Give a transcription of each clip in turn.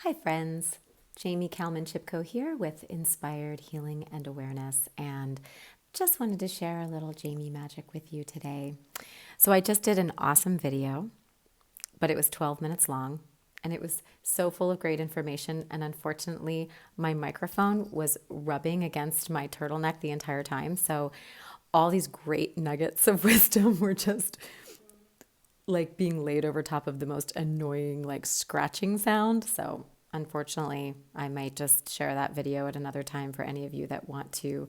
Hi, friends. Jaime Kalman Chipko here with Inspired Healing and Awareness, and just wanted to share a little Jamie magic with you today. So, I just did an awesome video, but it was 12 minutes long, and it was so full of great information. And unfortunately, my microphone was rubbing against my turtleneck the entire time. So, all these great nuggets of wisdom were just like being laid over top of the most annoying, like scratching sound. So, unfortunately, I might just share that video at another time for any of you that want to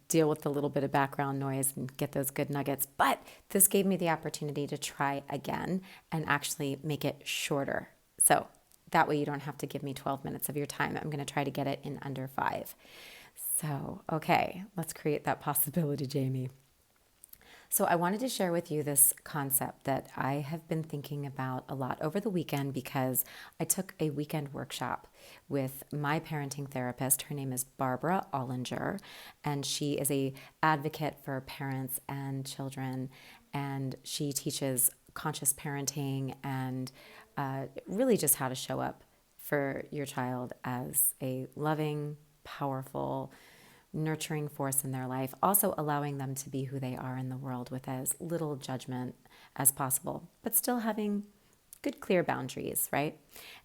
deal with a little bit of background noise and get those good nuggets. But this gave me the opportunity to try again and actually make it shorter. So, that way you don't have to give me 12 minutes of your time. I'm going to try to get it in under 5. So, okay, let's create that possibility, Jamie. So, I wanted to share with you this concept that I have been thinking about a lot over the weekend because I took a weekend workshop with my parenting therapist. Her name is Barbara Olinger, and she is a advocate for parents and children, and she teaches conscious parenting and really just how to show up for your child as a loving, powerful, nurturing force in their life, also allowing them to be who they are in the world with as little judgment as possible, but still having good, clear boundaries, right?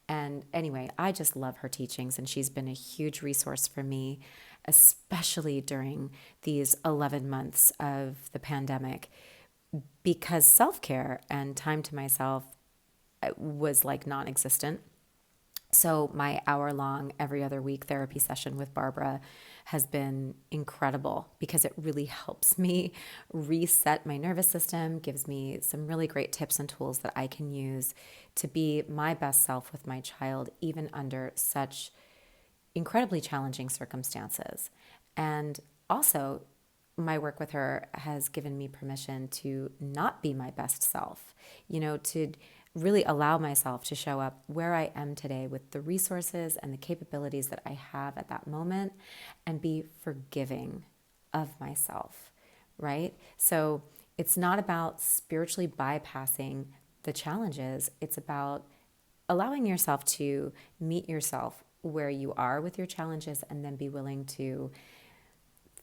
And anyway, I just love her teachings, and she's been a huge resource for me, especially during these 11 months of the pandemic, because self care and time to myself was like non existent. So, my hour long, every other week therapy session with Barbara has been incredible because it really helps me reset my nervous system, gives me some really great tips and tools that I can use to be my best self with my child, even under such incredibly challenging circumstances. And also, my work with her has given me permission to not be my best self, to really allow myself to show up where I am today with the resources and the capabilities that I have at that moment and be forgiving of myself, right? So it's not about spiritually bypassing the challenges, it's about allowing yourself to meet yourself where you are with your challenges and then be willing to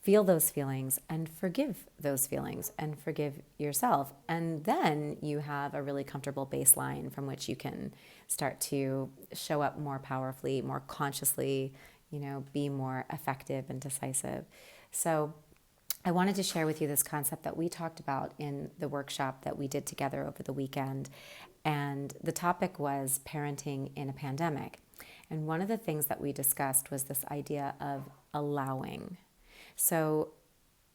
feel those feelings and forgive those feelings and forgive yourself. And then you have a really comfortable baseline from which you can start to show up more powerfully, more consciously, be more effective and decisive. So I wanted to share with you this concept that we talked about in the workshop that we did together over the weekend. And the topic was parenting in a pandemic. And one of the things that we discussed was this idea of allowing. So,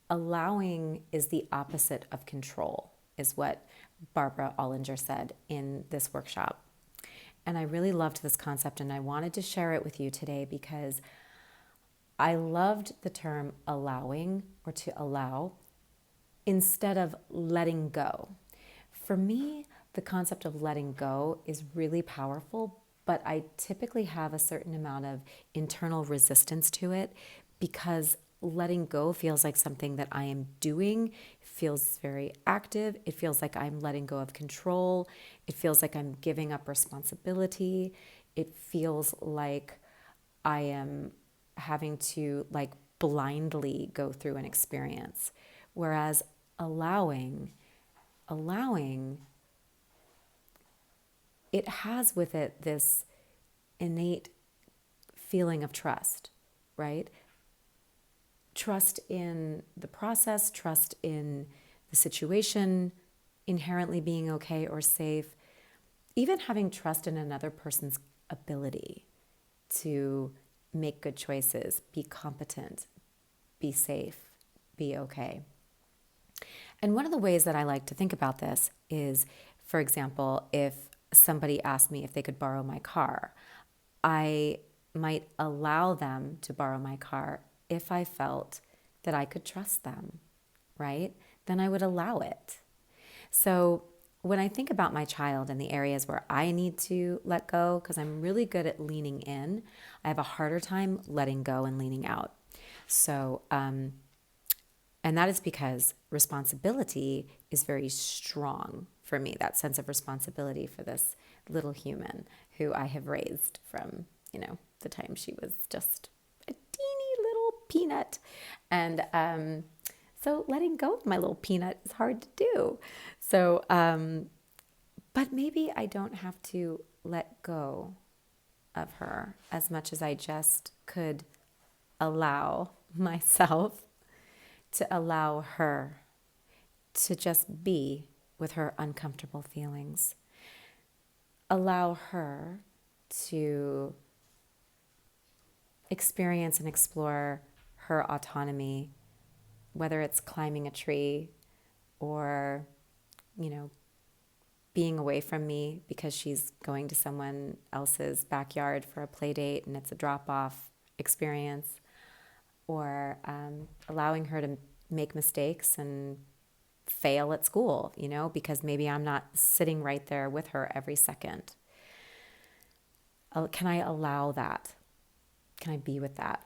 allowing is the opposite of control, is what Barbara Olinger said in this workshop. And I really loved this concept, and I wanted to share it with you today because I loved the term allowing or to allow instead of letting go. For me, the concept of letting go is really powerful, but I typically have a certain amount of internal resistance to it because letting go feels like something that I am doing, feels very active. It feels like I'm letting go of control. It feels like I'm giving up responsibility. It feels like I am having to like blindly go through an experience. Whereas allowing, it has with it this innate feeling of trust, right? Trust in the process, trust in the situation, inherently being okay or safe, even having trust in another person's ability to make good choices, be competent, be safe, be okay. And one of the ways that I like to think about this is, for example, if somebody asked me if they could borrow my car, I might allow them to borrow my car if I felt that I could trust them, right? Then I would allow it. So when I think about my child and the areas where I need to let go, because I'm really good at leaning in, I have a harder time letting go and leaning out. So, and that is because responsibility is very strong for me, that sense of responsibility for this little human who I have raised from, the time she was just a teeny little peanut. And so letting go of my little peanut is hard to do. So, but maybe I don't have to let go of her as much as I just could allow myself to allow her to just be with her uncomfortable feelings. Allow her to experience and explore her autonomy, whether it's climbing a tree or, being away from me because she's going to someone else's backyard for a play date and it's a drop-off experience, or allowing her to make mistakes and fail at school, because maybe I'm not sitting right there with her every second. Can I allow that? Can I be with that?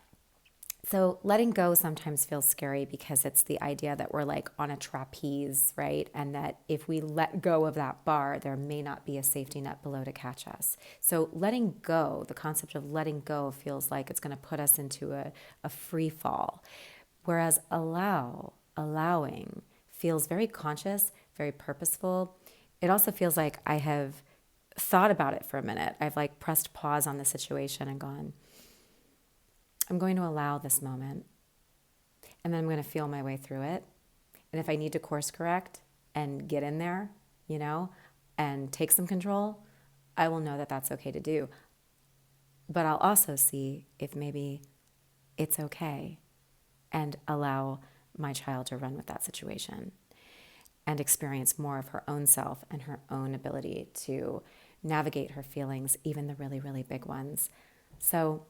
So letting go sometimes feels scary because it's the idea that we're like on a trapeze, right? And that if we let go of that bar, there may not be a safety net below to catch us. So letting go, the concept of letting go feels like it's going to put us into a free fall. Whereas allowing feels very conscious, very purposeful. It also feels like I have thought about it for a minute. I've like pressed pause on the situation and gone, I'm going to allow this moment, and then I'm going to feel my way through it. And if I need to course correct and get in there, and take some control, I will know that that's okay to do. But I'll also see if maybe it's okay and allow my child to run with that situation and experience more of her own self and her own ability to navigate her feelings, even the really, really big ones. So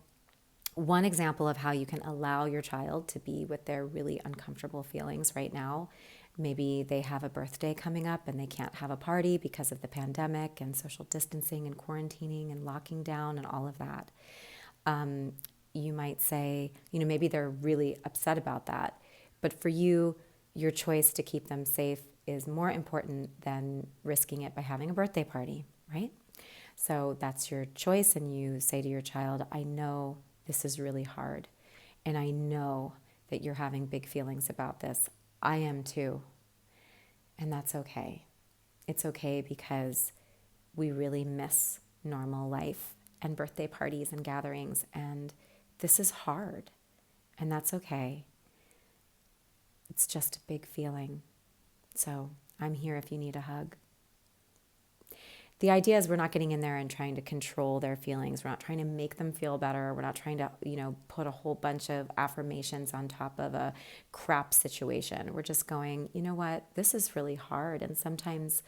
one example of how you can allow your child to be with their really uncomfortable feelings right now, maybe they have a birthday coming up and they can't have a party because of the pandemic and social distancing and quarantining and locking down and all of that. You might say, maybe they're really upset about that. But for you, your choice to keep them safe is more important than risking it by having a birthday party, right? So that's your choice, and you say to your child, I know this is really hard, and I know that you're having big feelings about this. I am too, and that's okay. It's okay because we really miss normal life and birthday parties and gatherings, and this is hard, and that's okay. It's just a big feeling. So I'm here if you need a hug. The idea is we're not getting in there and trying to control their feelings. We're not trying to make them feel better. We're not trying to, put a whole bunch of affirmations on top of a crap situation. We're just going, you know what? This is really hard. And sometimes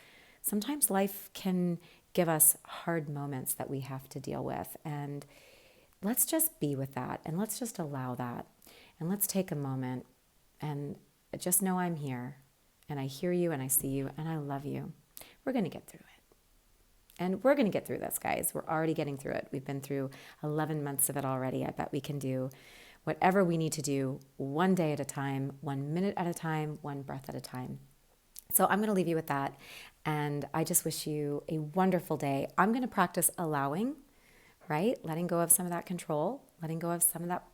life can give us hard moments that we have to deal with. And let's just be with that. And let's just allow that. And let's take a moment and just know I'm here. And I hear you and I see you and I love you. We're going to get through it. And we're going to get through this, guys. We're already getting through it. We've been through 11 months of it already. I bet we can do whatever we need to do one day at a time, 1 minute at a time, one breath at a time. So I'm going to leave you with that. And I just wish you a wonderful day. I'm going to practice allowing, right? Letting go of some of that control, letting go of some of that,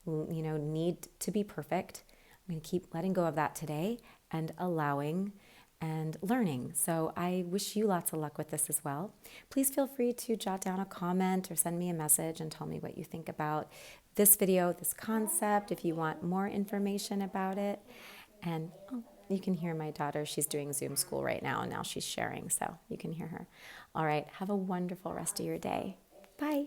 need to be perfect. I'm going to keep letting go of that today and allowing and learning. So I wish you lots of luck with this as well. Please feel free to jot down a comment or send me a message and tell me what you think about this video, this concept, if you want more information about it. And you can hear my daughter. She's doing Zoom school right now, and now she's sharing, so you can hear her. All right, have a wonderful rest of your day. Bye.